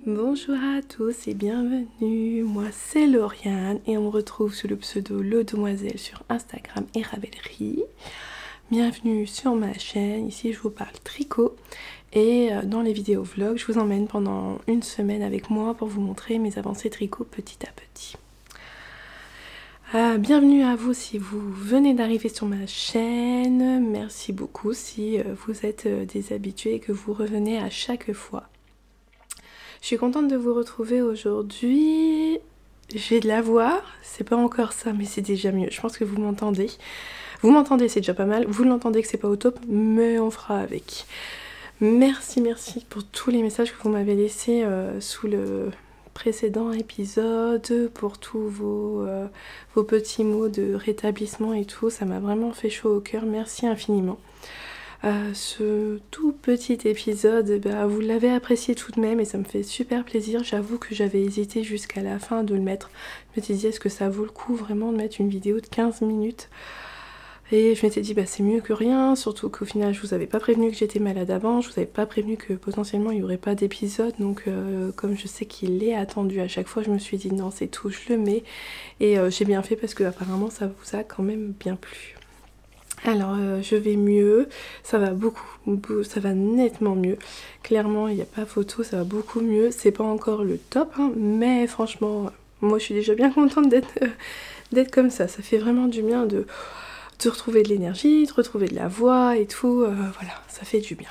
Bonjour à tous et bienvenue, moi c'est Lauriane et on me retrouve sous le pseudo Lodemoiselle sur Instagram et Ravelry. Bienvenue sur ma chaîne, ici je vous parle tricot et dans les vidéos vlogs je vous emmène pendant une semaine avec moi pour vous montrer mes avancées tricot petit à petit. Bienvenue à vous si vous venez d'arriver sur ma chaîne, merci beaucoup si vous êtes des habitués et que vous revenez à chaque fois. Je suis contente de vous retrouver aujourd'hui. J'ai de la voix, c'est pas encore ça, mais c'est déjà mieux. Je pense que vous m'entendez. Vous m'entendez, c'est déjà pas mal. Vous l'entendez que c'est pas au top, mais on fera avec. Merci pour tous les messages que vous m'avez laissés sous le précédent épisode, pour tous vos petits mots de rétablissement et tout. Ça m'a vraiment fait chaud au cœur. Merci infiniment. Ce tout petit épisode, vous l'avez apprécié tout de même et ça me fait super plaisir. J'avoue que j'avais hésité jusqu'à la fin de le mettre. Je m'étais dit est-ce que ça vaut le coup vraiment de mettre une vidéo de 15 minutes? Et je m'étais dit c'est mieux que rien, surtout qu'au final je vous avais pas prévenu que j'étais malade avant, je vous avais pas prévenu que potentiellement il n'y aurait pas d'épisode, donc comme je sais qu'il est attendu à chaque fois, je me suis dit non c'est tout, je le mets. Et j'ai bien fait parce que apparemment ça vous a quand même bien plu. Alors je vais mieux, ça va ça va nettement mieux, clairement il n'y a pas photo, ça va beaucoup mieux, c'est pas encore le top hein, mais franchement moi je suis déjà bien contente d'être comme ça fait vraiment du bien de retrouver de l'énergie, de retrouver de la voix et tout, voilà, ça fait du bien.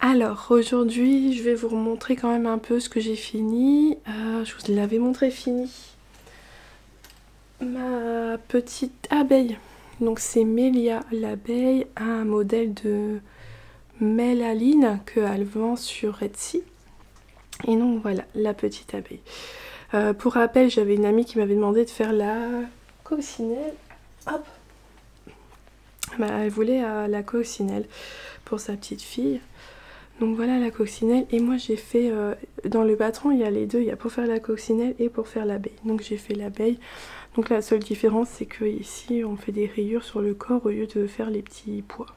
Alors aujourd'hui je vais vous remontrer quand même un peu ce que j'ai fini, je vous l'avais montré fini, ma petite abeille. Donc c'est Mélia l'abeille, un modèle de mélaline qu'elle vend sur Etsy. Et donc voilà, la petite abeille. Pour rappel, j'avais une amie qui m'avait demandé de faire la coccinelle. Hop. Elle voulait la coccinelle pour sa petite fille. Donc voilà la coccinelle. Et moi j'ai fait, dans le patron il y a les deux, il y a pour faire la coccinelle et pour faire l'abeille. Donc j'ai fait l'abeille. Donc la seule différence c'est que ici on fait des rayures sur le corps au lieu de faire les petits pois.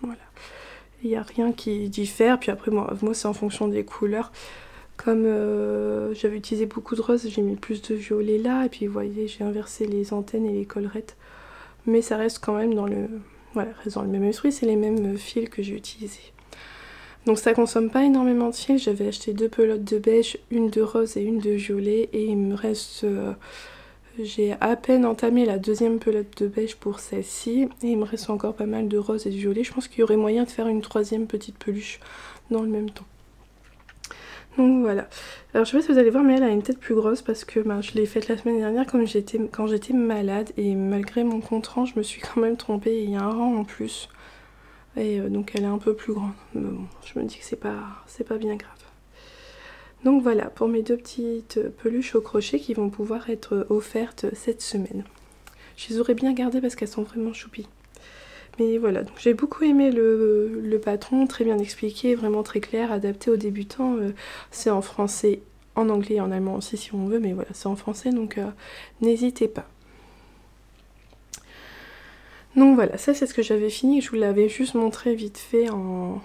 Voilà. Il n'y a rien qui diffère. Puis après moi c'est en fonction des couleurs. Comme j'avais utilisé beaucoup de rose, j'ai mis plus de violet là. Et puis vous voyez j'ai inversé les antennes et les collerettes. Mais ça reste quand même dans le, voilà, reste dans le même esprit, c'est les mêmes fils que j'ai utilisés. Donc ça consomme pas énormément de fils, j'avais acheté 2 pelotes de beige, une de rose et une de violet. Et il me reste... j'ai à peine entamé la deuxième pelote de beige pour celle-ci. Et il me reste encore pas mal de rose et de violet. Je pense qu'il y aurait moyen de faire une troisième petite peluche dans le même temps. Donc voilà. Alors je sais pas si vous allez voir mais elle a une tête plus grosse parce que je l'ai faite la semaine dernière quand j'étais malade. Et malgré mon compte rang je me suis quand même trompée et il y a un rang en plus. Et donc elle est un peu plus grande. Mais bon, je me dis que c'est pas bien grave. Donc voilà pour mes deux petites peluches au crochet qui vont pouvoir être offertes cette semaine. Je les aurais bien gardées parce qu'elles sont vraiment choupies. Mais voilà, donc j'ai beaucoup aimé le patron, très bien expliqué, vraiment très clair, adapté aux débutants. C'est en français, en anglais et en allemand aussi si on veut, mais voilà, c'est en français donc n'hésitez pas. Donc voilà, ça c'est ce que j'avais fini, je vous l'avais juste montré vite fait en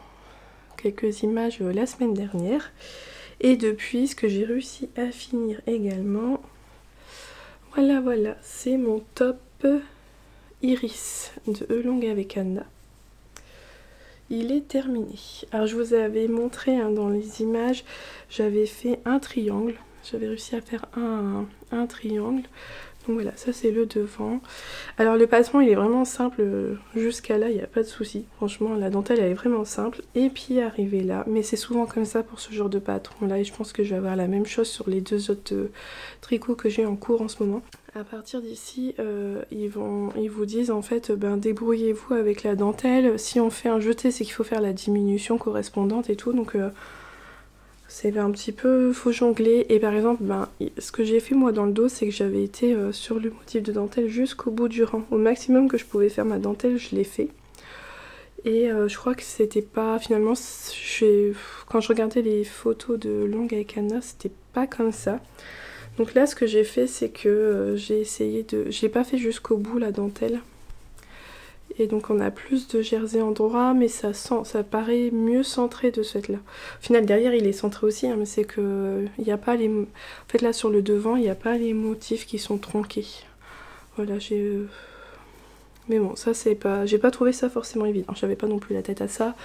quelques images la semaine dernière. Et depuis, ce que j'ai réussi à finir également, voilà, c'est mon top Iris de Elong avec Anna. Il est terminé. Alors je vous avais montré dans les images, j'avais fait un triangle, j'avais réussi à faire un triangle. Donc voilà, ça c'est le devant. Alors le patron il est vraiment simple, jusqu'à là il n'y a pas de souci. Franchement la dentelle elle est vraiment simple. Et puis arrivé là, mais c'est souvent comme ça pour ce genre de patron là. Et je pense que je vais avoir la même chose sur les deux autres tricots que j'ai en cours en ce moment. À partir d'ici, ils vous disent en fait, débrouillez-vous avec la dentelle. Si on fait un jeté c'est qu'il faut faire la diminution correspondante et tout. Donc... c'est un petit peu, faut jongler. Et par exemple, ce que j'ai fait moi dans le dos, c'est que j'avais été sur le motif de dentelle jusqu'au bout du rang. Au maximum que je pouvais faire ma dentelle, je l'ai fait. Et je crois que c'était pas, finalement, quand je regardais les photos de Elong avec Anna, c'était pas comme ça. Donc là, ce que j'ai fait, c'est que j'ai essayé de... J'ai pas fait jusqu'au bout la dentelle. Et donc on a plus de jersey en droit, mais ça paraît mieux centré de ce fait là. Au final derrière il est centré aussi, hein, mais c'est que il n'y a pas les... En fait là sur le devant il n'y a pas les motifs qui sont tronqués. Voilà, mais bon, ça c'est pas... J'ai pas trouvé ça forcément évident, j'avais pas non plus la tête à ça.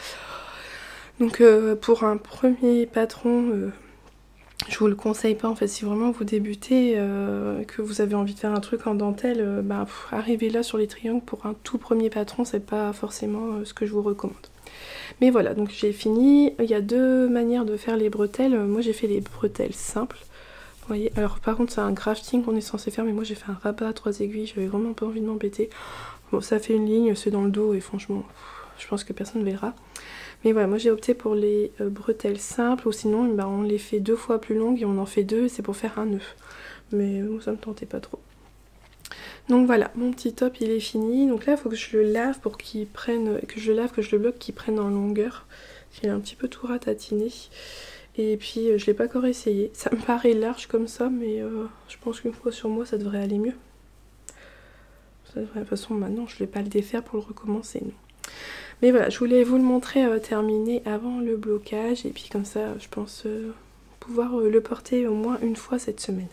Donc pour un premier patron, je vous le conseille pas en fait. Si vraiment vous débutez, que vous avez envie de faire un truc en dentelle, bah, arrivez là sur les triangles pour un tout premier patron, c'est pas forcément ce que je vous recommande. Mais voilà, donc j'ai fini. Il y a deux manières de faire les bretelles. Moi j'ai fait les bretelles simples. Vous voyez, alors par contre c'est un grafting qu'on est censé faire, mais moi j'ai fait un rabat à 3 aiguilles, j'avais vraiment pas envie de m'embêter. Bon, ça fait une ligne, c'est dans le dos et franchement, je pense que personne ne verra. Mais voilà, moi j'ai opté pour les bretelles simples, ou sinon bah, on les fait 2 fois plus longues et on en fait 2, c'est pour faire un nœud. Mais moi ça me tentait pas trop. Donc voilà, mon petit top il est fini. Donc là il faut que je le lave pour qu'il prenne, que je le bloque, qu'il prenne en longueur. Il est un petit peu tout ratatiné. Et puis je l'ai pas encore essayé. Ça me paraît large comme ça, mais je pense qu'une fois sur moi ça devrait aller mieux. De toute façon maintenant je vais pas le défaire pour le recommencer, non. Mais voilà, je voulais vous le montrer terminé avant le blocage. Et puis comme ça, je pense pouvoir le porter au moins une fois cette semaine.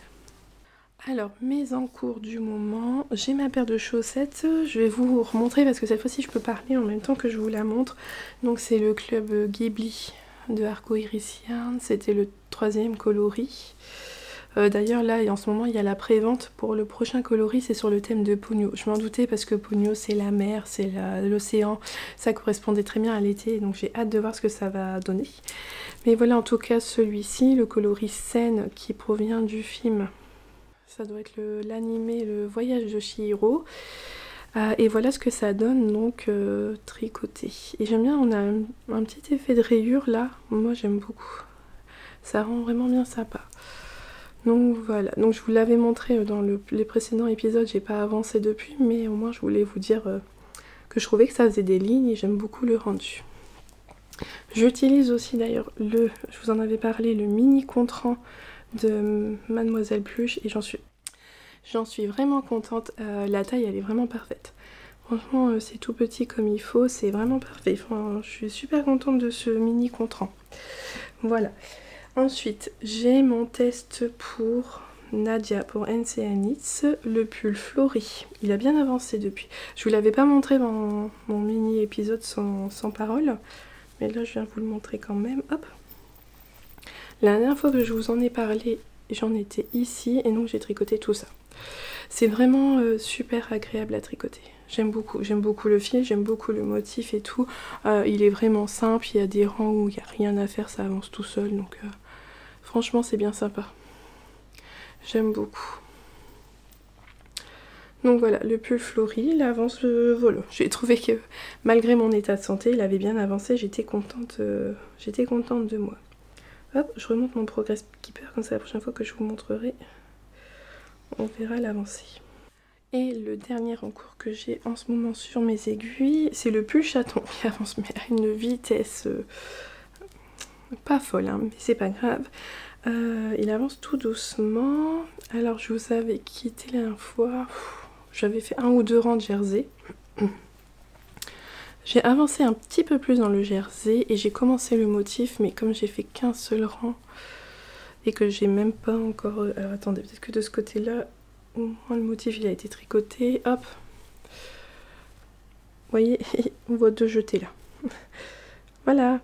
Alors, mes encours du moment. J'ai ma paire de chaussettes. Je vais vous remontrer parce que cette fois-ci, je peux parler en même temps que je vous la montre. Donc c'est le club Ghibli de Arco Iris Yarn. C'était le 3e coloris. D'ailleurs là en ce moment il y a la pré-vente pour le prochain coloris, c'est sur le thème de Ponyo. Je m'en doutais parce que Ponyo c'est la mer, c'est l'océan, ça correspondait très bien à l'été, donc j'ai hâte de voir ce que ça va donner. Mais voilà en tout cas celui-ci, le coloris Sen qui provient du film, ça doit être l'animé Le Voyage de Chihiro. Et voilà ce que ça donne donc tricoté. Et j'aime bien, on a un petit effet de rayure là, moi j'aime beaucoup. Ça rend vraiment bien sympa. Donc voilà, donc je vous l'avais montré dans les précédents épisodes, j'ai pas avancé depuis, mais au moins je voulais vous dire que je trouvais que ça faisait des lignes et j'aime beaucoup le rendu. J'utilise aussi d'ailleurs je vous en avais parlé, le mini contrant de Mademoiselle Pluche et j'en suis vraiment contente, la taille elle est vraiment parfaite. Franchement c'est tout petit comme il faut, c'est vraiment parfait, enfin, je suis super contente de ce mini contrant. Voilà. Ensuite, j'ai mon test pour Nadia, pour NCA Knits, le pull fleuri. Il a bien avancé depuis. Je vous l'avais pas montré dans mon mini épisode sans parole, mais là je viens vous le montrer quand même. Hop. La dernière fois que je vous en ai parlé, j'en étais ici et donc j'ai tricoté tout ça. C'est vraiment super agréable à tricoter. J'aime beaucoup le fil, j'aime beaucoup le motif et tout. Il est vraiment simple, il y a des rangs où il n'y a rien à faire, ça avance tout seul, donc franchement c'est bien sympa. J'aime beaucoup. Donc voilà, le pull fleuri, il avance, voilà. J'ai trouvé que malgré mon état de santé, il avait bien avancé, j'étais contente de moi. Hop, je remonte mon Progress Keeper, comme ça la prochaine fois que je vous montrerai, on verra l'avancée. Et le dernier encours que j'ai en ce moment sur mes aiguilles, c'est le pull chaton qui avance, mais à une vitesse pas folle, hein, mais c'est pas grave. Il avance tout doucement. Alors je vous avais quitté la dernière fois, j'avais fait 1 ou 2 rangs de jersey. J'ai avancé un petit peu plus dans le jersey et j'ai commencé le motif, mais comme j'ai fait qu'un seul rang et que j'ai même pas encore... Alors attendez, peut-être que de ce côté-là, au moins le motif il a été tricoté. Hop. Vous voyez, on voit 2 jetés là. Voilà.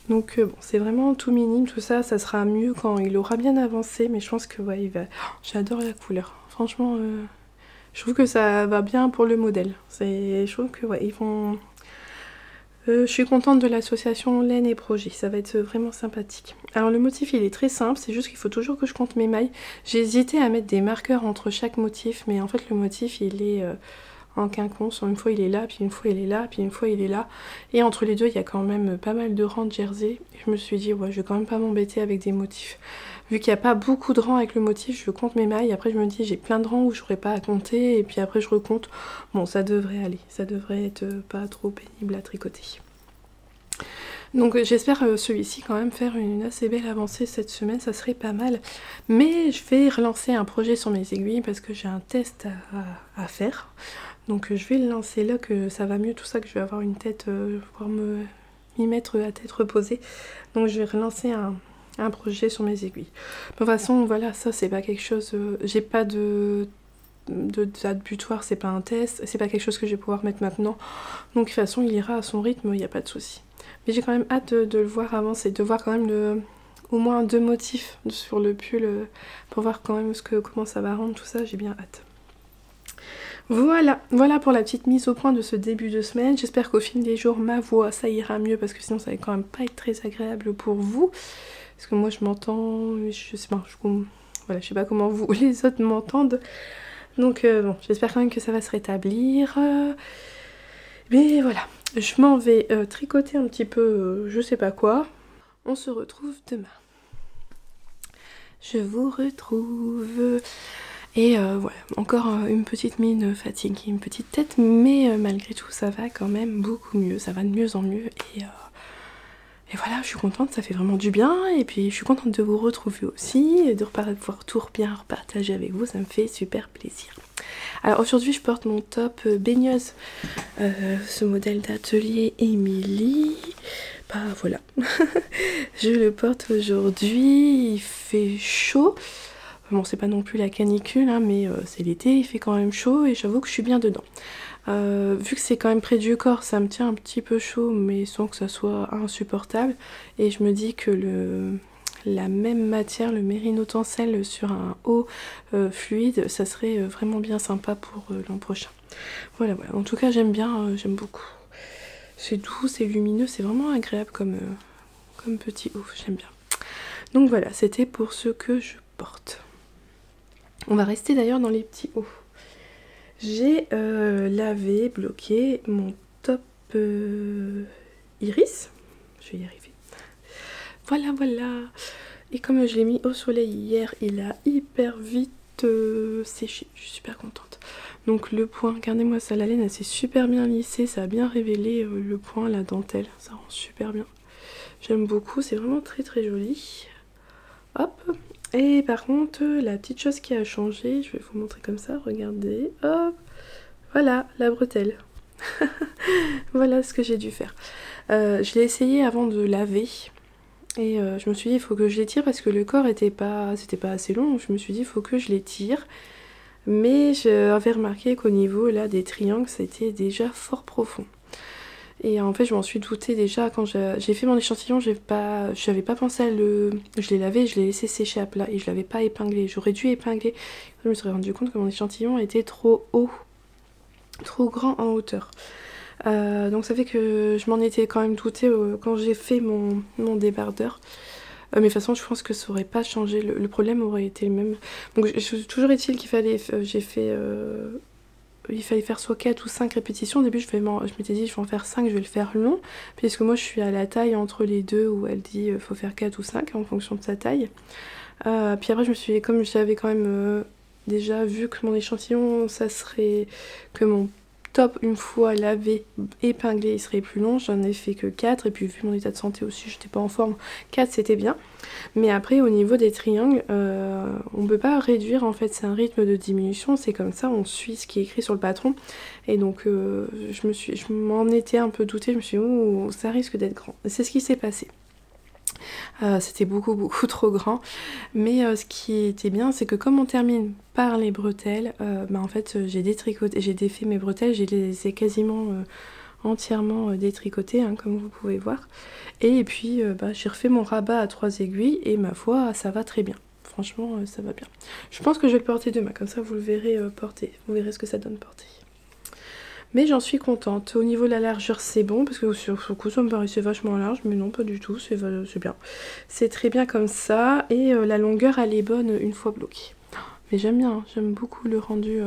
Donc bon, c'est vraiment tout minime, tout ça, ça sera mieux quand il aura bien avancé, mais je pense que ouais, il va... Oh, j'adore la couleur, franchement, je trouve que ça va bien pour le modèle. Je trouve que ouais, ils vont... je suis contente de l'association laine et projet, ça va être vraiment sympathique. Alors le motif il est très simple, c'est juste qu'il faut toujours que je compte mes mailles. J'ai hésité à mettre des marqueurs entre chaque motif, mais en fait le motif il est... en quinconce, une fois il est là, puis une fois il est là, puis une fois il est là, et entre les deux il y a quand même pas mal de rangs de jersey. Et je me suis dit ouais, je vais quand même pas m'embêter avec des motifs, vu qu'il n'y a pas beaucoup de rangs avec le motif, je compte mes mailles, après je me dis j'ai plein de rangs où j'aurais pas à compter, et puis après je recompte. Bon, ça devrait aller, ça devrait être pas trop pénible à tricoter. Donc j'espère celui-ci quand même faire une assez belle avancée cette semaine, ça serait pas mal. Mais je vais relancer un projet sur mes aiguilles parce que j'ai un test à faire. Donc je vais le lancer là, que ça va mieux tout ça, que je vais avoir une tête, pouvoir m'y mettre à tête reposée. Donc je vais relancer un projet sur mes aiguilles. De toute façon, voilà, ça c'est pas quelque chose... j'ai pas de date butoir, c'est pas un test, c'est pas quelque chose que je vais pouvoir mettre maintenant. Donc de toute façon, il ira à son rythme, il n'y a pas de souci. Mais j'ai quand même hâte de le voir avancer, de voir quand même au moins 2 motifs sur le pull pour voir quand même comment ça va rendre tout ça, j'ai bien hâte. Voilà pour la petite mise au point de ce début de semaine. J'espère qu'au fil des jours, ma voix, ça ira mieux parce que sinon ça va quand même pas être très agréable pour vous. Parce que moi je m'entends, je sais pas, voilà, je sais pas comment vous les autres m'entendent. Donc bon, j'espère quand même que ça va se rétablir. Mais voilà, je m'en vais tricoter un petit peu, je sais pas quoi. On se retrouve demain. Je vous retrouve. Et voilà, encore une petite mine fatiguée, une petite tête, mais malgré tout ça va quand même beaucoup mieux, ça va de mieux en mieux. Et voilà, je suis contente, ça fait vraiment du bien. Et puis je suis contente de vous retrouver aussi, et de pouvoir tout bien repartager avec vous, ça me fait super plaisir. Alors aujourd'hui je porte mon top baigneuse, ce modèle d'atelier Emily. Bah voilà, je le porte aujourd'hui, il fait chaud. Bon, c'est pas non plus la canicule, hein, mais c'est l'été, il fait quand même chaud et j'avoue que je suis bien dedans. Vu que c'est quand même près du corps, ça me tient un petit peu chaud, mais sans que ça soit insupportable. Et je me dis que la même matière, le mérino tencel sur un haut fluide, ça serait vraiment bien sympa pour l'an prochain. Voilà, en tout cas j'aime bien, j'aime beaucoup. C'est doux, c'est lumineux, c'est vraiment agréable comme petit haut, j'aime bien. Donc voilà, c'était pour ce que je porte. On va rester d'ailleurs dans les petits hauts. J'ai lavé, bloqué mon top iris. Je vais y arriver. Voilà. Et comme je l'ai mis au soleil hier, il a hyper vite séché. Je suis super contente. Donc le point, regardez-moi ça, la laine elle s'est super bien lissée. Ça a bien révélé le point, la dentelle. Ça rend super bien. J'aime beaucoup, c'est vraiment très joli. Hop. Et par contre, la petite chose qui a changé, je vais vous montrer comme ça, regardez, hop, voilà, la bretelle. Voilà ce que j'ai dû faire. Je l'ai essayé avant de laver, et je me suis dit, il faut que je l'étire parce que le corps c'était pas assez long, donc je me suis dit, il faut que je l'étire. Mais j'avais remarqué qu'au niveau là des triangles, c'était déjà fort profond. Et en fait je m'en suis doutée déjà quand j'ai fait mon échantillon, je n'avais pas pensé à je l'ai lavé, je l'ai laissé sécher à plat et je l'avais pas épinglé. J'aurais dû épingler. Je me suis rendu compte que mon échantillon était trop haut, trop grand en hauteur. Donc ça fait que je m'en étais quand même doutée quand j'ai fait mon débardeur. Mais de toute façon je pense que ça aurait pas changé, le problème aurait été le même. Donc toujours est-il qu'il fallait, il fallait faire soit 4 ou 5 répétitions. Au début je m'étais dit je vais en faire 5, je vais le faire long, puisque moi je suis à la taille entre les deux où elle dit faut faire 4 ou 5 en fonction de sa taille. Puis après je me suis, comme j'avais quand même déjà vu que mon échantillon ça serait que mon top une fois lavé, épinglé, il serait plus long, j'en ai fait que 4 et puis vu mon état de santé aussi, j'étais pas en forme, 4 c'était bien. Mais après au niveau des triangles, on peut pas réduire en fait, c'est un rythme de diminution, c'est comme ça, on suit ce qui est écrit sur le patron. Et donc je m'en étais un peu doutée, je me suis dit ouh, ça risque d'être grand. C'est ce qui s'est passé. C'était beaucoup trop grand, mais ce qui était bien c'est que comme on termine par les bretelles, en fait j'ai défait mes bretelles, je les ai quasiment entièrement détricotées hein, comme vous pouvez voir, et puis j'ai refait mon rabat à 3 aiguilles et ma foi ça va très bien, franchement ça va bien. Je pense que je vais le porter demain, comme ça vous le verrez porter, vous verrez ce que ça donne porter. Mais j'en suis contente. Au niveau de la largeur, c'est bon, parce que sur ce coup, ça me paraissait vachement large, mais non, pas du tout, c'est bien. C'est très bien comme ça, et la longueur, elle est bonne une fois bloquée. Mais j'aime bien, hein, j'aime beaucoup le rendu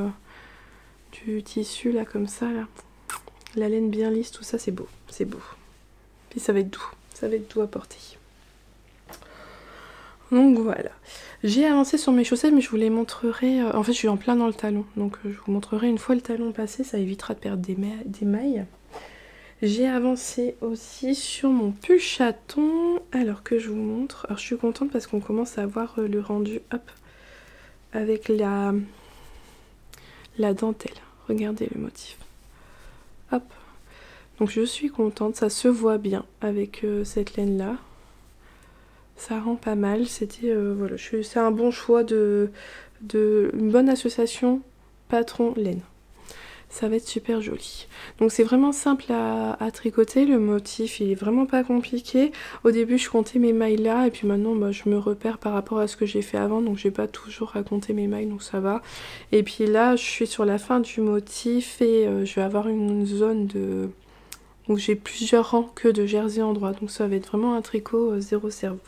du tissu, là, comme ça, là. La laine bien lisse, tout ça, c'est beau, c'est beau. Puis ça va être doux à porter. Donc voilà, j'ai avancé sur mes chaussettes mais je vous les montrerai, en fait je suis en plein dans le talon, donc je vous montrerai une fois le talon passé, ça évitera de perdre des mailles. J'ai avancé aussi sur mon pull chaton, alors que je vous montre, alors je suis contente parce qu'on commence à voir le rendu, hop, avec la dentelle. Regardez le motif. Hop. Donc je suis contente, ça se voit bien avec cette laine là. Ça rend pas mal, c'était voilà, c'est un bon choix de une bonne association patron laine. Ça va être super joli. Donc c'est vraiment simple à tricoter, le motif il est vraiment pas compliqué. Au début je comptais mes mailles là et puis maintenant bah, je me repère par rapport à ce que j'ai fait avant, donc j'ai pas toujours à compter mes mailles, donc ça va. Et puis là je suis sur la fin du motif et je vais avoir une zone de... où j'ai plusieurs rangs que de jersey en droit, donc ça va être vraiment un tricot zéro cerveau.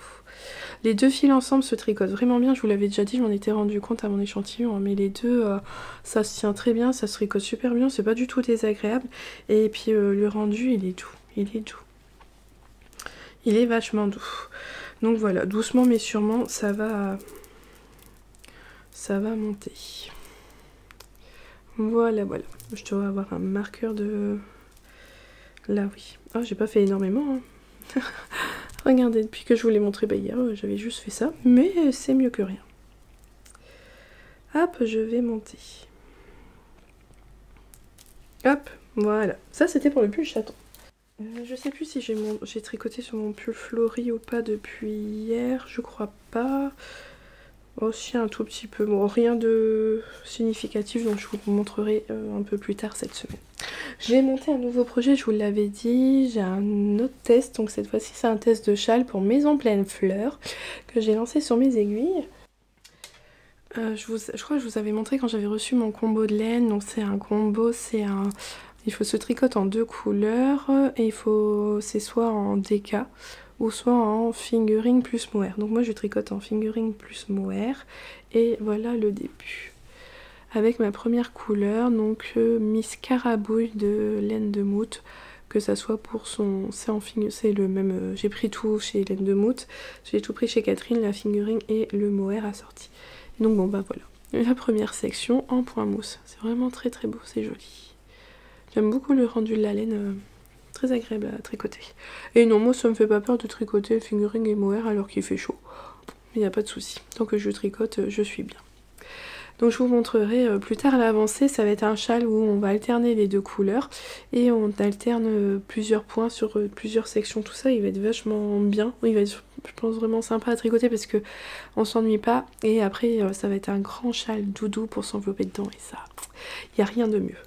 Les deux fils ensemble se tricotent vraiment bien, je vous l'avais déjà dit, je m'en étais rendu compte à mon échantillon, hein, mais les deux, ça se tient très bien, ça se tricote super bien, c'est pas du tout désagréable. Et puis le rendu, il est doux, il est doux. Il est vachement doux. Donc voilà, doucement mais sûrement, ça va monter. Voilà, voilà. Je dois avoir un marqueur de... Là, oui. Ah, j'ai pas fait énormément, hein. Regardez, depuis que je vous l'ai montré hier, j'avais juste fait ça, mais c'est mieux que rien. Hop, je vais monter. Hop, voilà. Ça, c'était pour le pull chaton. Je sais plus si j'ai tricoté sur mon pull fleuri ou pas depuis hier, je crois pas. Aussi un tout petit peu, bon, rien de significatif, donc je vous le montrerai un peu plus tard cette semaine. J'ai monté un nouveau projet, je vous l'avais dit, j'ai un autre test, donc cette fois-ci c'est un test de châle pour Maison Pleine Fleurs que j'ai lancé sur mes aiguilles. Je crois que je vous avais montré quand j'avais reçu mon combo de laine, donc c'est un combo, il faut se tricoter en deux couleurs et c'est soit en DK ou soit en fingering plus mohair. Donc moi je tricote en fingering plus mohair et voilà le début. Avec ma première couleur, donc Miss Carabouille de laine de Mout, que ça soit pour son... c'est le même... j'ai pris tout chez laine de Mout, j'ai tout pris chez Catherine, la fingering et le mohair assorti. Donc bon bah voilà, la première section en point mousse, c'est vraiment très très beau, c'est joli. J'aime beaucoup le rendu de la laine, très agréable à tricoter. Et non, moi ça me fait pas peur de tricoter fingering et mohair alors qu'il fait chaud, il n'y a pas de souci, tant que je tricote, je suis bien. Donc je vous montrerai plus tard l'avancée, ça va être un châle où on va alterner les deux couleurs et on alterne plusieurs points sur plusieurs sections, tout ça il va être vachement bien, il va être je pense vraiment sympa à tricoter parce que on s'ennuie pas et après ça va être un grand châle doudou pour s'envelopper dedans et ça, il n'y a rien de mieux.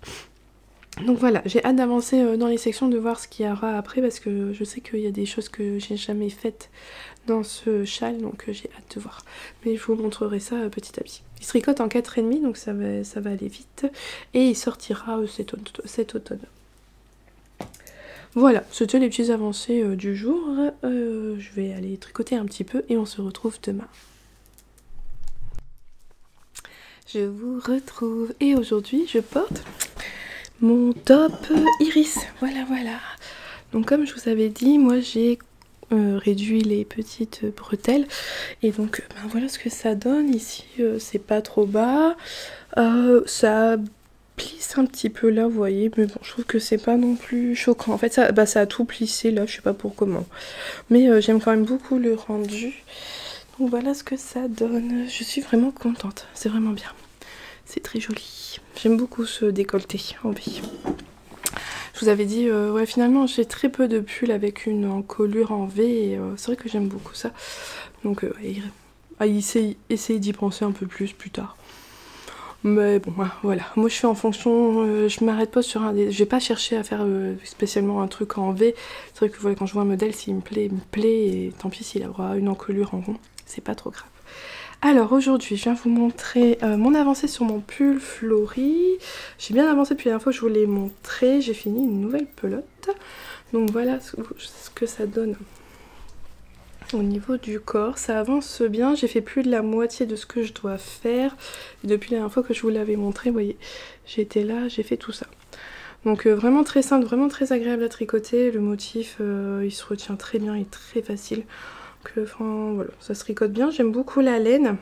Donc voilà, j'ai hâte d'avancer dans les sections, de voir ce qu'il y aura après parce que je sais qu'il y a des choses que j'ai jamais faites dans ce châle, donc j'ai hâte de voir. Mais je vous montrerai ça petit à petit. Il se tricote en 4,5 donc ça va aller vite et il sortira cet automne. Voilà, c'était les petites avancées du jour. Je vais aller tricoter un petit peu et on se retrouve demain. Je vous retrouve et aujourd'hui je porte mon top iris. Voilà, voilà. Donc comme je vous avais dit, moi j'ai réduit les petites bretelles et donc ben, voilà ce que ça donne ici. C'est pas trop bas, ça plisse un petit peu là, vous voyez, mais bon, je trouve que c'est pas non plus choquant. En fait ça a tout plissé là, je sais pas pour comment, mais j'aime quand même beaucoup le rendu. Donc voilà ce que ça donne. Je suis vraiment contente, c'est vraiment bien, c'est très joli. J'aime beaucoup ce décolleté en V. Je vous avais dit, ouais, finalement j'ai très peu de pulls avec une encolure en V et c'est vrai que j'aime beaucoup ça. Donc essayer d'y penser un peu plus tard. Mais bon, voilà. Moi je fais en fonction, je m'arrête pas sur un... Je vais pas chercher à faire spécialement un truc en V. C'est vrai que voilà, quand je vois un modèle, s'il me plaît, il me plaît. Et tant pis s'il aura une encolure en rond, c'est pas trop grave. Alors aujourd'hui je viens vous montrer mon avancée sur mon pull fleuri. J'ai bien avancé depuis la dernière fois que je vous l'ai montré. J'ai fini une nouvelle pelote. Donc voilà ce que ça donne au niveau du corps. Ça avance bien, j'ai fait plus de la moitié de ce que je dois faire. Et depuis la dernière fois que je vous l'avais montré, vous voyez, j'étais là, j'ai fait tout ça. Donc vraiment très simple, vraiment très agréable à tricoter. Le motif il se retient très bien et très facile. Enfin, voilà, ça se tricote bien, j'aime beaucoup la laine.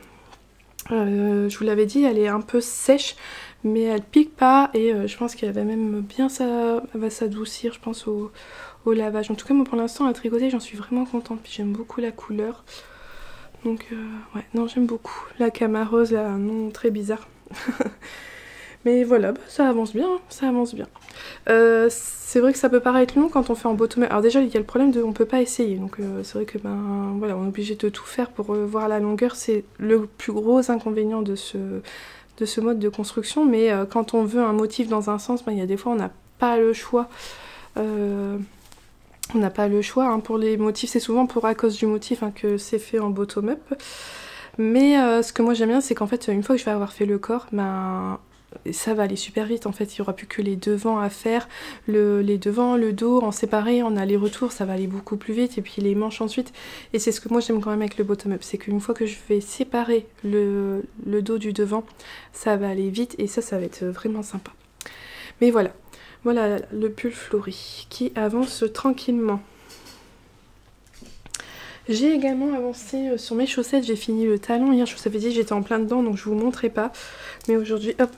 Je vous l'avais dit, elle est un peu sèche mais elle pique pas et je pense qu'elle va même bien elle va s'adoucir je pense au lavage. En tout cas moi pour l'instant à tricoter j'en suis vraiment contente, puis j'aime beaucoup la couleur. Donc ouais, non j'aime beaucoup. La camarose là, un nom très bizarre. Mais voilà, bah, ça avance bien, hein, ça avance bien. C'est vrai que ça peut paraître long quand on fait en bottom-up. Alors déjà, il y a le problème de on peut pas essayer. Donc c'est vrai que ben voilà, on est obligé de tout faire pour voir la longueur. C'est le plus gros inconvénient de ce mode de construction. Mais quand on veut un motif dans un sens, ben, il y a des fois on n'a pas le choix. On n'a pas le choix hein. Pour les motifs, c'est souvent à cause du motif hein, que c'est fait en bottom-up. Mais ce que moi j'aime bien, c'est qu'en fait, une fois que je vais avoir fait le corps, ben ça va aller super vite. En fait, il n'y aura plus que les devants à faire. Les devants, le dos, en séparé, en aller-retour, ça va aller beaucoup plus vite. Et puis les manches ensuite. Et c'est ce que moi j'aime quand même avec le bottom-up. C'est qu'une fois que je vais séparer le dos du devant, ça va aller vite. Et ça va être vraiment sympa. Mais voilà. Voilà le pull fleuri qui avance tranquillement. J'ai également avancé sur mes chaussettes, j'ai fini le talon. Hier je vous avais dit j'étais en plein dedans donc je vous montrais pas. Mais aujourd'hui hop,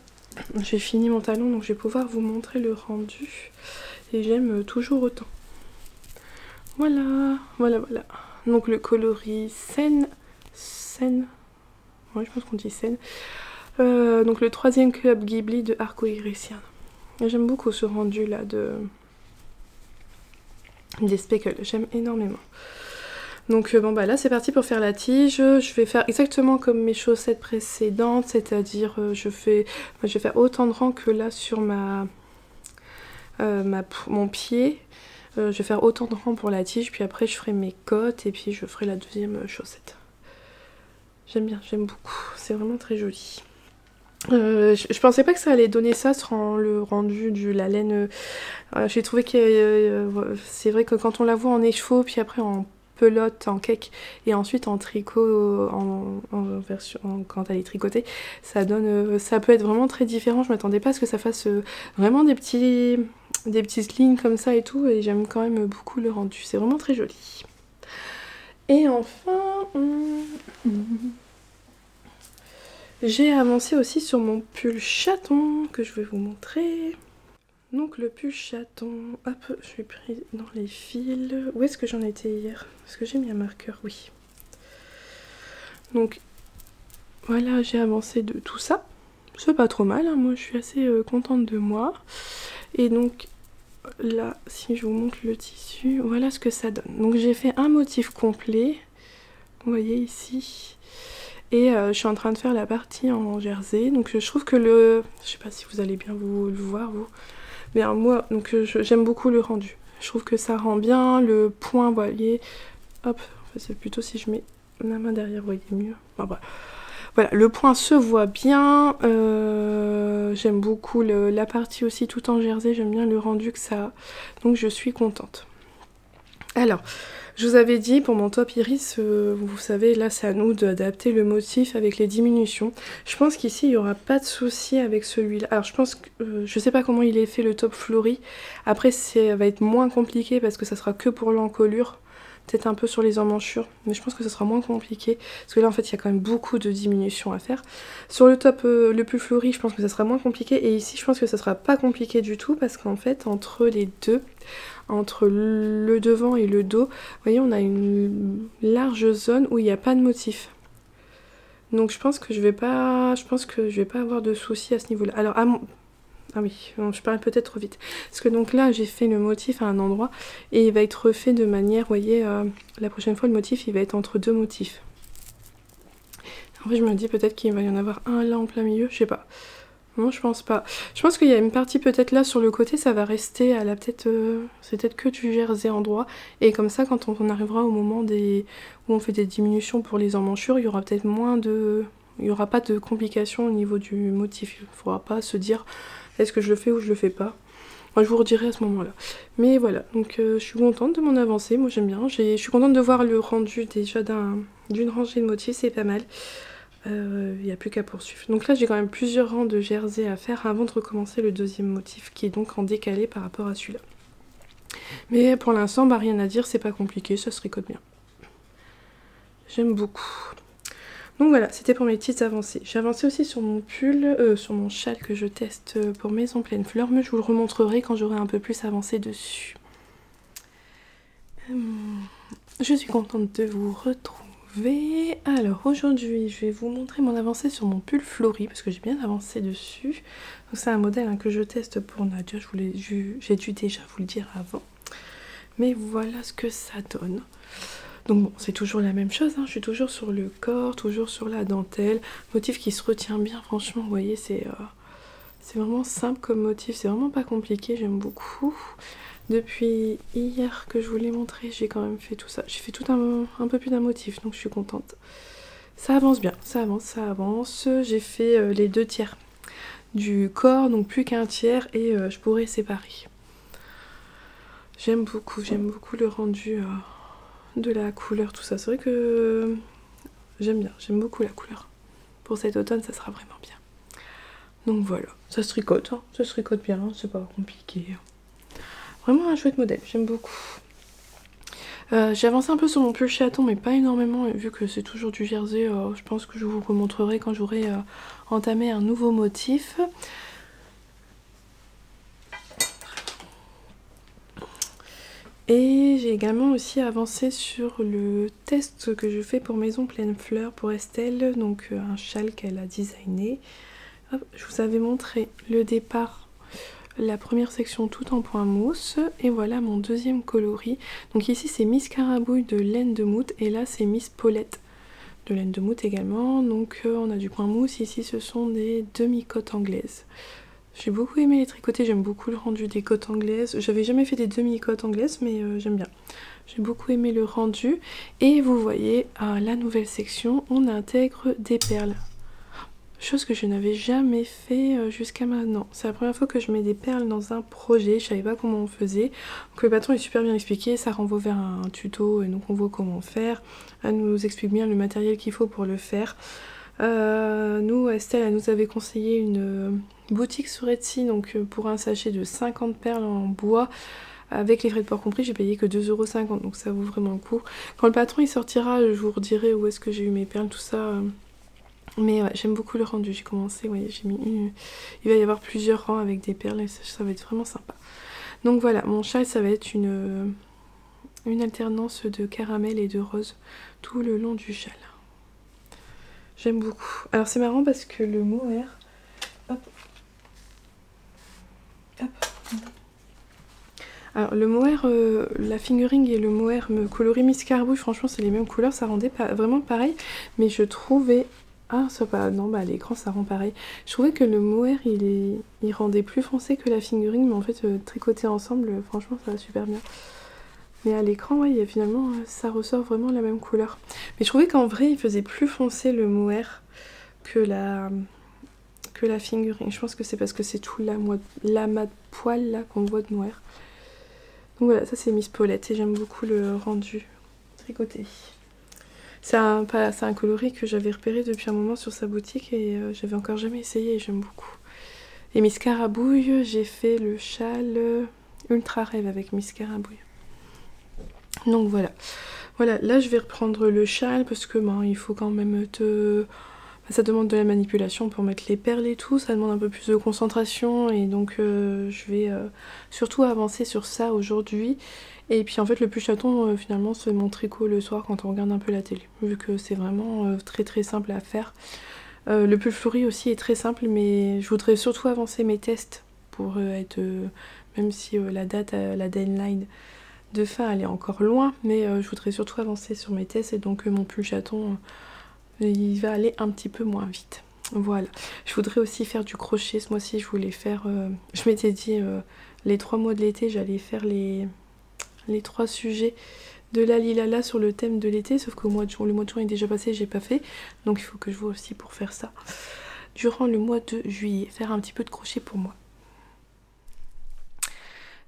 j'ai fini mon talon donc je vais pouvoir vous montrer le rendu. Et j'aime toujours autant. Voilà, voilà, voilà. Donc le coloris Sen. Ouais je pense qu'on dit Sen. Donc le 3e club Ghibli de Arco Iglesias. J'aime beaucoup ce rendu là des speckles, j'aime énormément. Donc bon bah là c'est parti pour faire la tige. Je vais faire exactement comme mes chaussettes précédentes, c'est-à-dire je vais faire autant de rangs que là sur mon pied. Je vais faire autant de rangs pour la tige, puis après je ferai mes côtes et puis je ferai la deuxième chaussette. J'aime bien, j'aime beaucoup, c'est vraiment très joli. Je pensais pas que ça allait donner ça sur le rendu de la laine. J'ai trouvé que c'est vrai que quand on la voit en écheveau, puis après en pelote, en cake et ensuite en tricot quand elle est tricotée, ça peut être vraiment très différent. Je m'attendais pas à ce que ça fasse vraiment des petites lignes comme ça et tout, et j'aime quand même beaucoup le rendu. C'est vraiment très joli. Et enfin... j'ai avancé aussi sur mon pull chaton que je vais vous montrer. Donc le pull chaton, hop, je suis prise dans les fils. Où est-ce que j'en étais hier? Est-ce que j'ai mis un marqueur? Oui. Donc voilà, j'ai avancé de tout ça. C'est pas trop mal, hein. Moi je suis assez contente de moi. Et donc là, si je vous montre le tissu, voilà ce que ça donne. Donc j'ai fait un motif complet, vous voyez ici. Et je suis en train de faire la partie en jersey. Donc je trouve que je sais pas si vous allez bien le voir vous. Mais moi, donc j'aime beaucoup le rendu. Je trouve que ça rend bien. Le point, vous voyez. Hop, c'est plutôt si je mets la main derrière, vous voyez mieux. Enfin, voilà. Voilà, le point se voit bien. J'aime beaucoup la partie aussi tout en jersey. J'aime bien le rendu que ça a. Donc je suis contente. Alors... je vous avais dit pour mon top iris, vous savez, là c'est à nous d'adapter le motif avec les diminutions. Je pense qu'ici il n'y aura pas de souci avec celui-là. Alors je pense que, je sais pas comment il est fait le top fleuri. Après ça va être moins compliqué parce que ça sera que pour l'encolure. Peut-être un peu sur les emmanchures, mais je pense que ça sera moins compliqué. Parce que là en fait il y a quand même beaucoup de diminutions à faire. Sur le top le plus fleuri, je pense que ça sera moins compliqué. Et ici je pense que ça sera pas compliqué du tout parce qu'en fait entre les deux... entre le devant et le dos, vous voyez, on a une large zone où il n'y a pas de motif. Donc je pense que je vais pas avoir de soucis à ce niveau-là. Alors ah oui, je parle peut-être trop vite. Parce que donc là, j'ai fait le motif à un endroit et il va être refait de manière, vous voyez, la prochaine fois le motif, il va être entre deux motifs. En fait, je me dis peut-être qu'il va y en avoir un là en plein milieu, je sais pas. Non, je pense pas. Je pense qu'il y a une partie peut-être là sur le côté, ça va rester à la peut-être... c'est peut-être que du jersey en droit. Et comme ça, quand on arrivera au moment où on fait des diminutions pour les emmanchures, il y aura peut-être moins de... il n'y aura pas de complications au niveau du motif. Il ne faudra pas se dire est-ce que je le fais ou je le fais pas. Moi, je vous redirai à ce moment-là. Mais voilà, donc je suis contente de mon avancée. Moi, j'aime bien. Je suis contente de voir le rendu déjà d'une rangée de motifs, c'est pas mal. Il n'y a plus qu'à poursuivre. Donc là j'ai quand même plusieurs rangs de jersey à faire avant de recommencer le deuxième motif qui est donc en décalé par rapport à celui-là. Mais pour l'instant bah, rien à dire, c'est pas compliqué, ça se tricote bien. J'aime beaucoup. Donc voilà, c'était pour mes petites avancées. J'ai avancé aussi sur mon pull, sur mon châle que je teste pour Maison Pleine Fleurs, mais je vous le remontrerai quand j'aurai un peu plus avancé dessus. Je suis contente de vous retrouver. retrouver. Alors aujourd'hui je vais vous montrer mon avancée sur mon pull fleuri parce que j'ai bien avancé dessus. C'est un modèle hein, que je teste pour Nadia, j'ai dû déjà vous le dire avant. Mais voilà ce que ça donne. Donc bon, c'est toujours la même chose, hein. Je suis toujours sur le corps, toujours sur la dentelle. Motif qui se retient bien, franchement, vous voyez, c'est vraiment simple comme motif, c'est vraiment pas compliqué, j'aime beaucoup. Depuis hier que je vous l'ai montré, j'ai quand même fait tout ça. J'ai fait tout un peu plus d'un motif, donc je suis contente. Ça avance bien, ça avance, ça avance. J'ai fait les 2/3 du corps, donc plus qu'un tiers, et je pourrais séparer. J'aime beaucoup le rendu de la couleur, tout ça. C'est vrai que j'aime bien, j'aime beaucoup la couleur. Pour cet automne, ça sera vraiment bien. Donc voilà, ça se tricote, hein. Ça se tricote bien, hein. C'est pas compliqué. Vraiment un chouette modèle, j'aime beaucoup. J'ai avancé un peu sur mon pull chaton, mais pas énormément, et vu que c'est toujours du jersey, je pense que je vous remontrerai quand j'aurai entamé un nouveau motif. Et j'ai également aussi avancé sur le test que je fais pour Maison Pleine Fleur pour Estelle, donc un châle qu'elle a designé. Hop, je vous avais montré le départ, la première section tout en point mousse, et voilà mon deuxième coloris. Donc ici c'est Miss Carabouille de laine de Mout, et là c'est Miss Paulette de laine de Mout également. Donc on a du point mousse, ici ce sont des demi-cotes anglaises. J'ai beaucoup aimé les tricoter, j'aime beaucoup le rendu des cotes anglaises. J'avais jamais fait des demi-cotes anglaises, mais j'aime bien. J'ai beaucoup aimé le rendu. Et vous voyez, à la nouvelle section, on intègre des perles. Chose que je n'avais jamais fait jusqu'à maintenant. C'est la première fois que je mets des perles dans un projet, je savais pas comment on faisait. Donc le patron est super bien expliqué, ça renvoie vers un tuto, et donc on voit comment faire. Elle nous explique bien le matériel qu'il faut pour le faire. Nous, Estelle, elle nous avait conseillé une boutique sur Etsy, donc pour un sachet de 50 perles en bois, avec les frais de port compris, j'ai payé que 2,50 €, donc ça vaut vraiment le coup. Quand le patron il sortira, je vous redirai où est-ce que j'ai eu mes perles, tout ça. Mais ouais, j'aime beaucoup le rendu, j'ai commencé, vous voyez, j'ai mis il va y avoir plusieurs rangs avec des perles, et ça va être vraiment sympa. Donc voilà, mon châle, ça va être une alternance de caramel et de rose tout le long du châle. J'aime beaucoup. Alors c'est marrant parce que le mohair... Hop. Hop. Alors le mohair, la fingering et le mohair me coloris Miss Carabouille, franchement c'est les mêmes couleurs, ça rendait pas vraiment pareil. Mais je trouvais... Ah, ça pas... Non, bah à l'écran ça rend pareil. Je trouvais que le mohair il rendait plus foncé que la fingering, mais en fait tricoté ensemble, franchement ça va super bien. Mais à l'écran, ouais, finalement, ça ressort vraiment la même couleur. Mais je trouvais qu'en vrai, il faisait plus foncé le mohair que la fingering. Je pense que c'est parce que c'est tout l'amas de poils là qu'on voit de mohair. Donc voilà, ça c'est Miss Paulette et j'aime beaucoup le rendu tricoté. C'est un coloris que j'avais repéré depuis un moment sur sa boutique et j'avais encore jamais essayé et j'aime beaucoup. Et Miss Carabouille, j'ai fait le châle Ultra Rêve avec Miss Carabouille. Donc voilà, là je vais reprendre le châle parce que il faut quand même ça demande de la manipulation pour mettre les perles et tout, ça demande un peu plus de concentration et donc je vais surtout avancer sur ça aujourd'hui. Et puis en fait le pull chaton finalement c'est mon tricot le soir quand on regarde un peu la télé, vu que c'est vraiment très simple à faire. Le pull fleuri aussi est très simple, mais je voudrais surtout avancer mes tests pour être, même si la deadline de fin elle est encore loin, mais je voudrais surtout avancer sur mes tests et donc mon pull chaton il va aller un petit peu moins vite. Voilà, je voudrais aussi faire du crochet ce mois-ci, je voulais faire, je m'étais dit les 3 mois de l'été j'allais faire les 3 sujets de la Lilala sur le thème de l'été, sauf que le mois de juin est déjà passé, j'ai pas fait, donc il faut que je vois aussi pour faire ça durant le mois de juillet, faire un petit peu de crochet pour moi.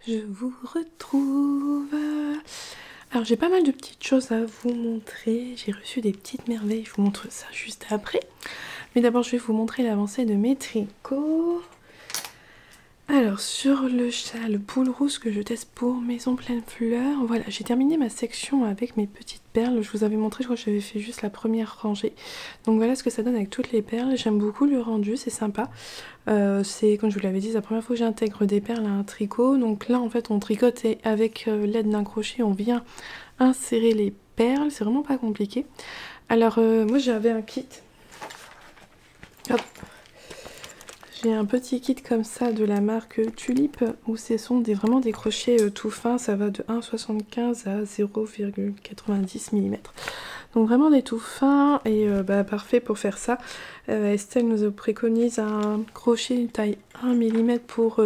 Je vous retrouve. Alors j'ai pas mal de petites choses à vous montrer. J'ai reçu des petites merveilles. Je vous montre ça juste après. Mais d'abord je vais vous montrer l'avancée de mes tricots. Alors sur le châle boule rose que je teste pour Maison Pleine Fleurs, voilà, j'ai terminé ma section avec mes petites perles. Je vous avais montré, je crois que j'avais fait juste la première rangée. Donc voilà ce que ça donne avec toutes les perles. J'aime beaucoup le rendu, c'est sympa. C'est, comme je vous l'avais dit, la première fois que j'intègre des perles à un tricot. Donc là en fait on tricote et avec l'aide d'un crochet on vient insérer les perles. C'est vraiment pas compliqué. Alors moi j'avais un kit. Hop. J'ai un petit kit comme ça de la marque Tulip où ce sont vraiment des crochets tout fins, ça va de 1,75 à 0,90 mm. Donc vraiment des tout fins et parfait pour faire ça. Estelle nous préconise un crochet taille 1 mm pour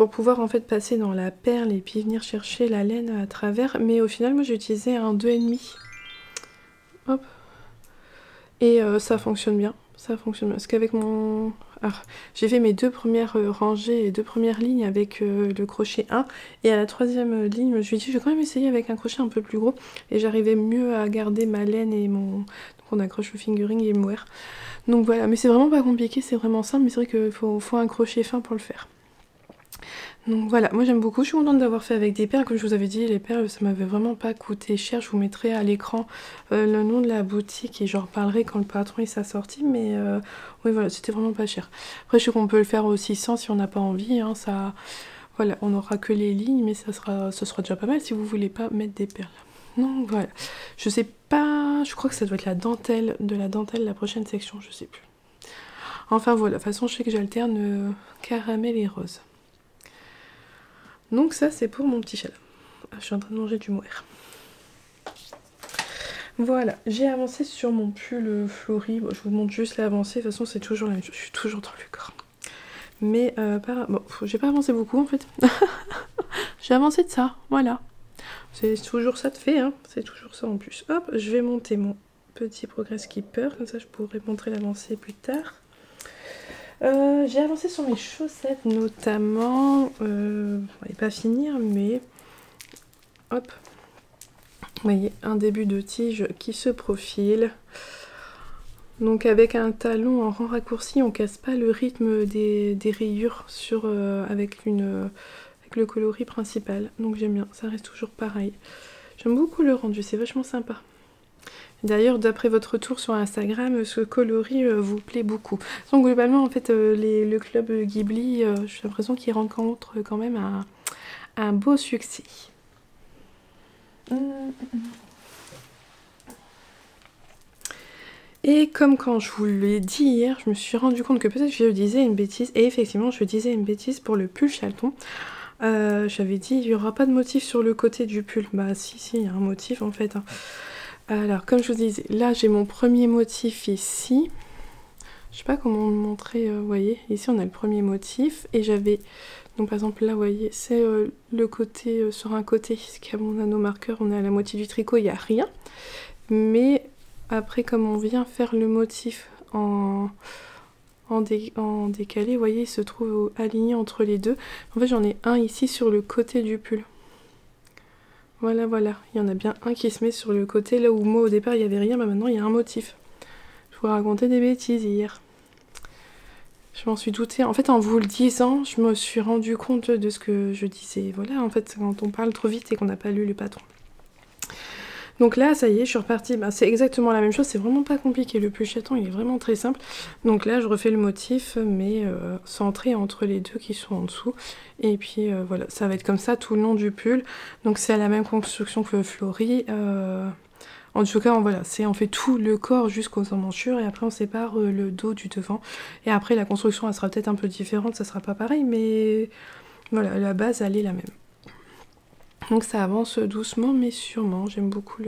pouvoir en fait passer dans la perle et puis venir chercher la laine à travers. Mais au final moi j'ai utilisé un 2,5. Hop. Et ça fonctionne bien. Ça fonctionne bien. Parce qu'avec mon... Alors, j'ai fait mes deux premières rangées et deux premières lignes avec le crochet 1. Et à la troisième ligne, je me suis dit, je vais quand même essayer avec un crochet un peu plus gros. Et j'arrivais mieux à garder ma laine et mon... Donc on accroche le fingering et le mohair. Donc voilà, mais c'est vraiment pas compliqué, c'est vraiment simple. Mais c'est vrai qu'il faut un crochet fin pour le faire. Donc voilà, moi j'aime beaucoup, je suis contente d'avoir fait avec des perles, comme je vous avais dit, les perles ça m'avait vraiment pas coûté cher, je vous mettrai à l'écran le nom de la boutique et j'en reparlerai quand le patron il sera sorti, mais oui voilà, c'était vraiment pas cher. Après je sais qu'on peut le faire aussi sans si on n'a pas envie, hein, ça, voilà, on n'aura que les lignes, mais ça sera déjà pas mal si vous voulez pas mettre des perles. Donc voilà, je sais pas, je crois que ça doit être la dentelle, la prochaine section, je sais plus. Enfin voilà, de toute façon je sais que j'alterne caramel et rose. Donc ça c'est pour mon petit châle. Je suis en train de manger du mohair. Voilà, j'ai avancé sur mon pull fleuri. Bon, je vous montre juste l'avancée, de toute façon c'est toujours la même chose, je suis toujours dans le corps. Mais bon, j'ai pas avancé beaucoup en fait. J'ai avancé de ça, voilà. C'est toujours ça de fait, hein. C'est toujours ça en plus. Hop, je vais monter mon petit progress keeper, comme ça je pourrai montrer l'avancée plus tard. J'ai avancé sur mes chaussettes notamment, on va pas finir mais hop, vous voyez un début de tige qui se profile. Donc avec un talon en rang raccourci on casse pas le rythme des rayures sur, avec le coloris principal, donc j'aime bien, ça reste toujours pareil. J'aime beaucoup le rendu, c'est vachement sympa. D'ailleurs, d'après votre retour sur Instagram, ce coloris vous plaît beaucoup. Donc globalement, en fait, le club Ghibli, j'ai l'impression qu'il rencontre quand même un beau succès. Et comme quand je vous l'ai dit hier, je me suis rendu compte que peut-être je disais une bêtise. Et effectivement, je disais une bêtise pour le pull chaleton. J'avais dit, il n'y aura pas de motif sur le côté du pull. Bah si, il y a un motif en fait. Hein. Alors, comme je vous disais, là j'ai mon premier motif ici. Je sais pas comment le montrer, vous voyez. Ici on a le premier motif et j'avais... Donc par exemple là, vous voyez, c'est le côté, sur un côté, ce qu'il y a mon anneau marqueur, on est à la moitié du tricot, il n'y a rien. Mais après, comme on vient faire le motif en décalé, vous voyez, il se trouve aligné entre les deux. En fait, j'en ai un ici sur le côté du pull. Voilà, voilà, il y en a bien un qui se met sur le côté, là où moi au départ il n'y avait rien, mais maintenant il y a un motif. Je vous racontais des bêtises hier. Je m'en suis doutée. En fait, en vous le disant, je me suis rendu compte de ce que je disais. Voilà, en fait, quand on parle trop vite et qu'on n'a pas lu le patron. Donc là, ça y est, je suis repartie. Bah, c'est exactement la même chose, c'est vraiment pas compliqué. Le pull chaleton, il est vraiment très simple. Donc là, je refais le motif, mais centré entre les deux qui sont en dessous. Et puis voilà, ça va être comme ça tout le long du pull. Donc c'est à la même construction que le fleuri. En tout cas, voilà, on fait tout le corps jusqu'aux emmanchures et après on sépare le dos du devant. Et après, la construction, elle sera peut-être un peu différente, ça sera pas pareil, mais voilà, la base, elle est la même. Donc ça avance doucement mais sûrement, j'aime beaucoup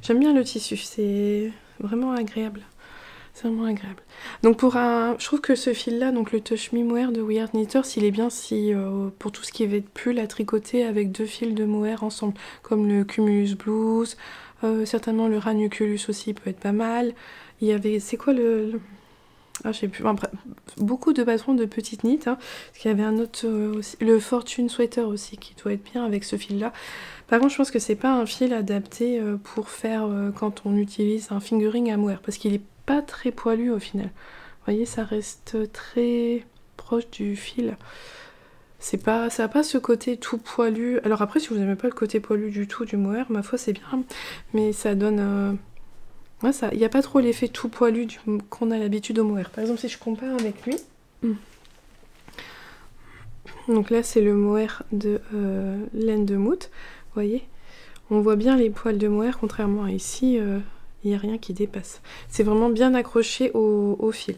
j'aime bien le tissu, c'est vraiment agréable. C'est vraiment agréable. Donc je trouve que ce fil là, donc le Touch Me Mohair de We Are Knitters, il est bien pour tout ce qui va être pull à tricoter avec deux fils de mohair ensemble, comme le Cumulus Blues, certainement le Ranunculus aussi peut être pas mal. Il y avait, c'est quoi ah, je sais plus, enfin, beaucoup de patrons de petites knits, hein, parce qu'il y avait un autre aussi, le Fortune Sweater aussi, qui doit être bien avec ce fil-là. Par contre, je pense que c'est pas un fil adapté pour faire quand on utilise un fingering à mohair, parce qu'il est pas très poilu au final. Vous voyez, ça reste très proche du fil. Ça a pas ce côté tout poilu. Alors après, si vous n'aimez pas le côté poilu du tout du mohair, ma foi c'est bien, mais ça donne... Ouais, il n'y a pas trop l'effet tout poilu qu'on a l'habitude au mohair. Par exemple, si je compare avec lui, donc là c'est le mohair de laine de Mout, vous voyez, on voit bien les poils de mohair, contrairement à ici, il n'y a rien qui dépasse. C'est vraiment bien accroché au fil.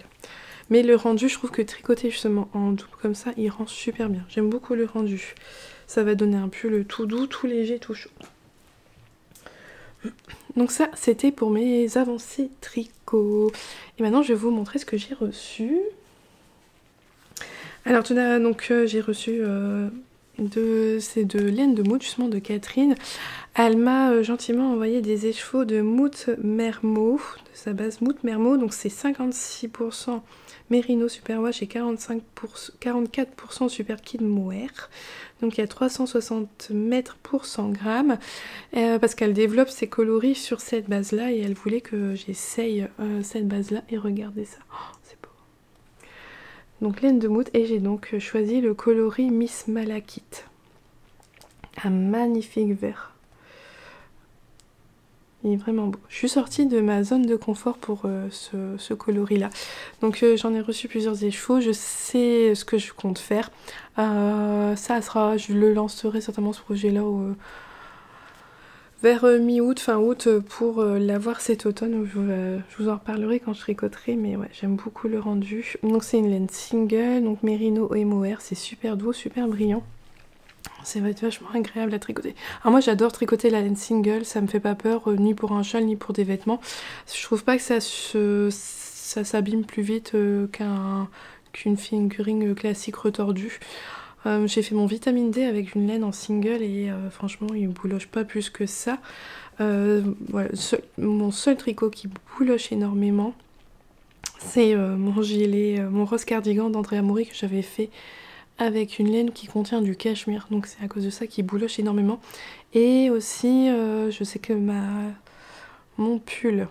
Mais le rendu, je trouve que tricoter justement en double comme ça, il rend super bien. J'aime beaucoup le rendu. Ça va donner un pull tout doux, tout léger, tout chaud. Donc ça, c'était pour mes avancées tricot. Et maintenant, je vais vous montrer ce que j'ai reçu. Alors tout d'abord, donc j'ai reçu c'est de laine de Mout, justement de Catherine. Elle m'a gentiment envoyé des écheveaux de Mout Mermot, de sa base Mout Mermot. Donc c'est 56% Merino Superwash et 44% Super Kid Mohair. Donc il y a 360 mètres pour 100 grammes. Parce qu'elle développe ses coloris sur cette base-là et elle voulait que j'essaye cette base-là. Et regardez ça, oh, c'est beau. Donc laine de Mout, et j'ai donc choisi le coloris Miss Malachite. Un magnifique vert. Il est vraiment beau. Je suis sortie de ma zone de confort pour ce coloris-là. Donc j'en ai reçu plusieurs écheveaux. Je sais ce que je compte faire. Je le lancerai certainement ce projet-là vers mi-août, fin août, pour l'avoir cet automne. Je vous en reparlerai quand je tricoterai. Mais ouais, j'aime beaucoup le rendu. Donc c'est une laine single, donc Merino et mohair. C'est super doux, super brillant. Ça va être vachement agréable à tricoter. Alors moi j'adore tricoter la laine single, ça me fait pas peur, ni pour un châle ni pour des vêtements. Je trouve pas que ça s'abîme plus vite qu'une fingering classique retordue. J'ai fait mon vitamine D avec une laine en single et franchement il bouloche pas plus que ça. Voilà, mon seul tricot qui bouloche énormément, c'est mon gilet, mon rose cardigan d'Andrea Mori que j'avais fait avec une laine qui contient du cachemire, donc c'est à cause de ça qu'il bouloche énormément. Et aussi, je sais que mon pull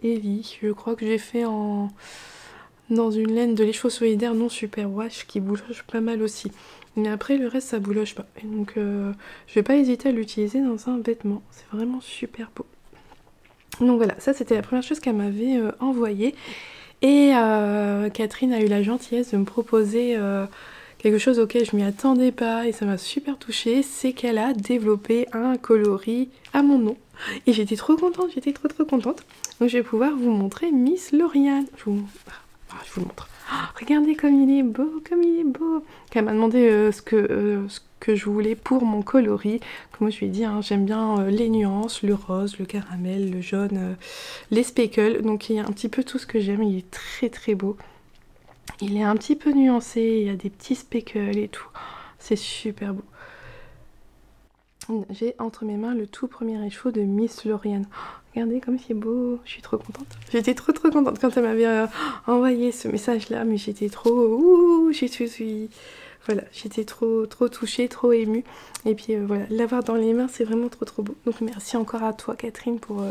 Ellie, je crois que j'ai fait dans une laine de l'écheveau solidaire non superwash qui bouloche pas mal aussi. Mais après, le reste, ça bouloche pas. Et donc, je vais pas hésiter à l'utiliser dans un vêtement. C'est vraiment super beau. Donc voilà, ça c'était la première chose qu'elle m'avait envoyée. Et Catherine a eu la gentillesse de me proposer quelque chose auquel je m'y attendais pas et ça m'a super touchée, c'est qu'elle a développé un coloris à mon nom. Et j'étais trop contente, j'étais trop contente. Donc je vais pouvoir vous montrer Miss Lauriane. Je vous le montre. Oh, regardez comme il est beau, comme il est beau. Elle m'a demandé ce que je voulais pour mon coloris. Comme moi je lui ai dit, hein, j'aime bien les nuances, le rose, le caramel, le jaune, les speckles. Donc il y a un petit peu tout ce que j'aime, il est très beau. Il est un petit peu nuancé, il y a des petits speckles et tout. C'est super beau. J'ai entre mes mains le tout premier écheveau de Miss Lauriane. Oh, regardez comme c'est beau, je suis trop contente. J'étais trop contente quand elle m'avait envoyé ce message là, mais j'étais trop... Voilà, j'étais trop touchée, trop émue. Et puis voilà, l'avoir dans les mains, c'est vraiment trop beau. Donc merci encore à toi Catherine pour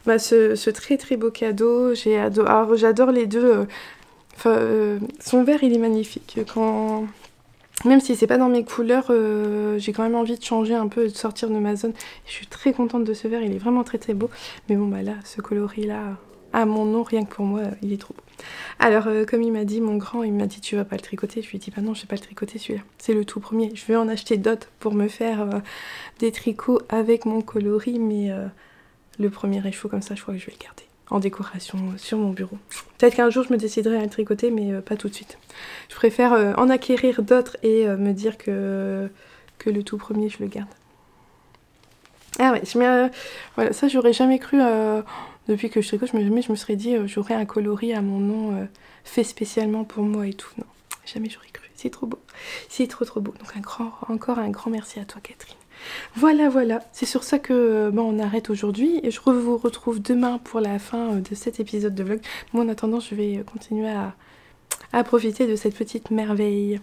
ce très beau cadeau. J'adore les deux. Son vert il est magnifique. Même si c'est pas dans mes couleurs, j'ai quand même envie de changer un peu, de sortir de ma zone. Je suis très contente de ce vert, il est vraiment très beau. Mais bon bah là, ce coloris là, à mon nom, rien que pour moi, il est trop beau. Alors comme il m'a dit, mon grand, il m'a dit tu vas pas le tricoter. Je lui ai dit bah non, je vais pas le tricoter celui-là. C'est le tout premier. Je vais en acheter d'autres pour me faire des tricots avec mon coloris. Mais le premier écheveau comme ça, je crois que je vais le garder en décoration sur mon bureau. Peut-être qu'un jour je me déciderai à le tricoter, mais pas tout de suite. Je préfère en acquérir d'autres et me dire que le tout premier je le garde. Ah ouais, voilà, ça j'aurais jamais cru, depuis que je tricote, je me serais dit j'aurais un coloris à mon nom fait spécialement pour moi et tout. Non, jamais j'aurais cru. C'est trop beau. C'est trop beau. Donc encore un grand merci à toi Catherine. Voilà, c'est sur ça que on arrête aujourd'hui et je vous retrouve demain pour la fin de cet épisode de vlog. Moi en attendant je vais continuer à profiter de cette petite merveille.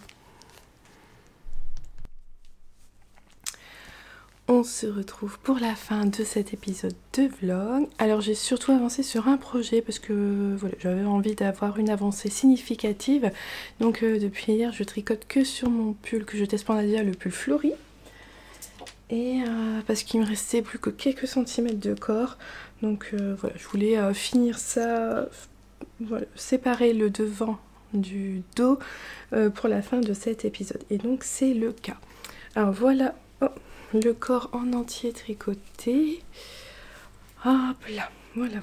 On On se retrouve pour la fin de cet épisode de vlog. Alors j'ai surtout avancé sur un projet parce que voilà, j'avais envie d'avoir une avancée significative. Donc depuis hier je tricote que sur mon pull que je teste pendant le pull Flory. Et parce qu'il me restait plus que quelques centimètres de corps. Donc voilà, je voulais finir ça, voilà, séparer le devant du dos pour la fin de cet épisode. Et donc c'est le cas. Alors voilà, oh, le corps en entier tricoté. Hop là, voilà.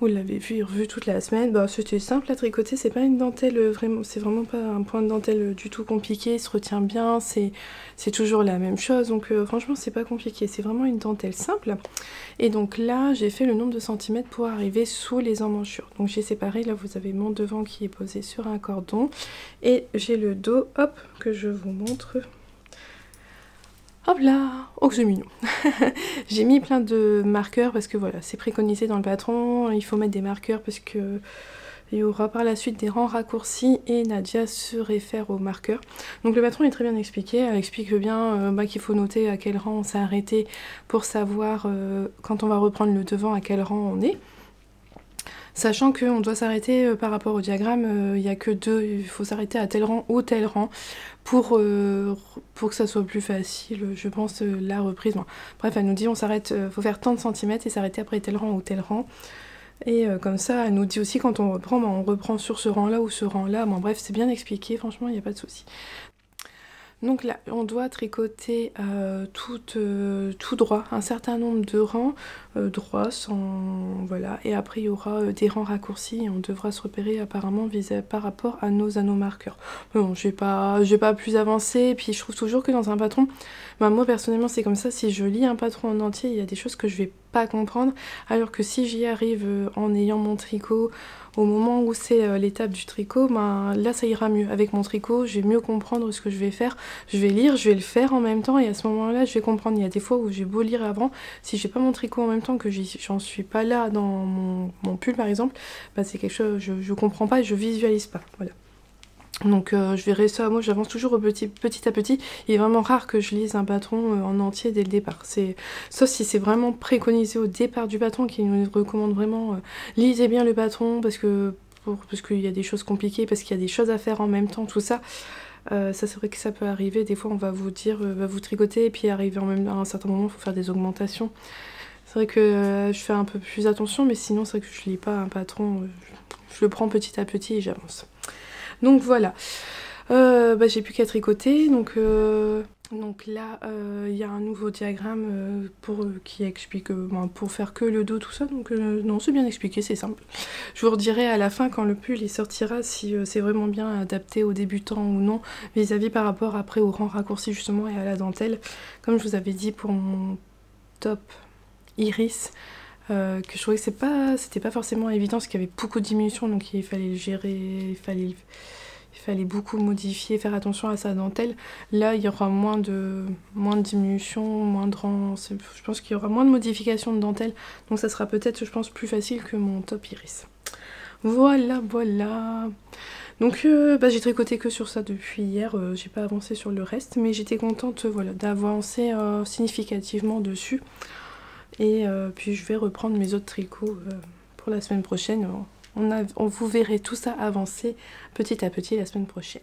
Vous l'avez vu, revu toute la semaine. Bah, c'était simple à tricoter, c'est pas une dentelle vraiment, c'est vraiment pas un point de dentelle du tout compliqué, il se retient bien, c'est toujours la même chose, donc franchement c'est pas compliqué, c'est vraiment une dentelle simple. Et donc là j'ai fait le nombre de centimètres pour arriver sous les emmanchures. Donc j'ai séparé, là vous avez mon devant qui est posé sur un cordon et j'ai le dos, hop, que je vous montre. Hop là, oh que c'est mignon. J'ai mis plein de marqueurs parce que voilà, c'est préconisé dans le patron, il faut mettre des marqueurs parce que il y aura par la suite des rangs raccourcis et Nadia se réfère aux marqueurs. Donc le patron est très bien expliqué, elle explique bien qu'il faut noter à quel rang on s'est arrêté pour savoir quand on va reprendre le devant à quel rang on est. Sachant qu'on doit s'arrêter par rapport au diagramme, il n'y a que deux, il faut s'arrêter à tel rang ou tel rang pour que ça soit plus facile, je pense, la reprise. Bon, bref, elle nous dit on s'arrête, faut faire tant de centimètres et s'arrêter après tel rang ou tel rang. Et comme ça, elle nous dit aussi quand on reprend, on reprend sur ce rang-là ou ce rang-là. Bon, bref, c'est bien expliqué, franchement, il n'y a pas de souci. Donc là, on doit tricoter tout droit, un certain nombre de rangs droits, voilà. Et après, il y aura des rangs raccourcis et on devra se repérer apparemment par rapport à nos marqueurs. Bon, j'ai pas plus avancé, et puis je trouve toujours que dans un patron, bah, moi personnellement c'est comme ça, si je lis un patron en entier, il y a des choses que je vais pas comprendre, alors que si j'y arrive en ayant mon tricot, au moment où c'est l'étape du tricot, ben, là ça ira mieux. Avec mon tricot, je vais mieux comprendre ce que je vais faire. Je vais lire, je vais le faire en même temps et à ce moment-là, je vais comprendre. Il y a des fois où j'ai beau lire avant, si j'ai pas mon tricot en même temps, que j'en suis pas là dans mon pull par exemple, ben, c'est quelque chose, je comprends pas et je visualise pas. Voilà. Donc je verrai ça, moi j'avance toujours petit à petit, il est vraiment rare que je lise un patron en entier dès le départ, sauf si c'est vraiment préconisé au départ du patron qui nous recommande vraiment lisez bien le patron parce qu'il y a des choses compliquées, parce qu'il y a des choses à faire en même temps, tout ça. Ça c'est vrai que ça peut arriver, des fois on va vous dire, va vous tricoter et puis arriver à un certain moment il faut faire des augmentations. C'est vrai que je fais un peu plus attention, mais sinon c'est vrai que je lis pas un patron, je le prends petit à petit et j'avance. Donc voilà, j'ai plus qu'à tricoter, donc là il y a un nouveau diagramme qui explique pour faire que le dos tout ça, donc non c'est bien expliqué, c'est simple. Je vous redirai à la fin quand le pull il sortira si c'est vraiment bien adapté aux débutants ou non, vis-à-vis par rapport après au rang raccourci justement et à la dentelle, comme je vous avais dit pour mon top iris. Que je trouvais que c'était pas forcément évident parce qu'il y avait beaucoup de diminutions, donc il fallait le gérer, il fallait beaucoup modifier, faire attention à sa dentelle. Là il y aura moins de diminutions, moins de rangs, je pense qu'il y aura moins de modifications de dentelle, donc ça sera peut-être je pense plus facile que mon top iris. Voilà. Donc j'ai tricoté que sur ça depuis hier, j'ai pas avancé sur le reste, mais j'étais contente voilà, d'avancer significativement dessus. Et puis je vais reprendre mes autres tricots pour la semaine prochaine. Vous verrez tout ça avancer petit à petit la semaine prochaine.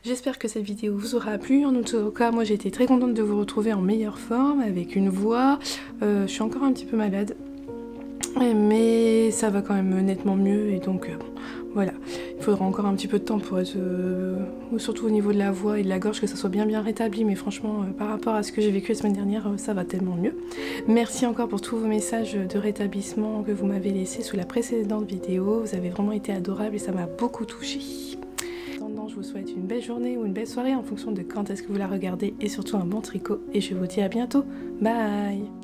J'espère que cette vidéo vous aura plu. En tout cas, moi j'ai été très contente de vous retrouver en meilleure forme, avec une voix. Je suis encore un petit peu malade, mais ça va quand même nettement mieux. Et donc voilà, il faudra encore un petit peu de temps pour être, surtout au niveau de la voix et de la gorge, que ça soit bien rétabli. Mais franchement, par rapport à ce que j'ai vécu la semaine dernière, ça va tellement mieux. Merci encore pour tous vos messages de rétablissement que vous m'avez laissés sous la précédente vidéo. Vous avez vraiment été adorables et ça m'a beaucoup touchée. En attendant, je vous souhaite une belle journée ou une belle soirée en fonction de quand est-ce que vous la regardez, et surtout un bon tricot. Et je vous dis à bientôt. Bye!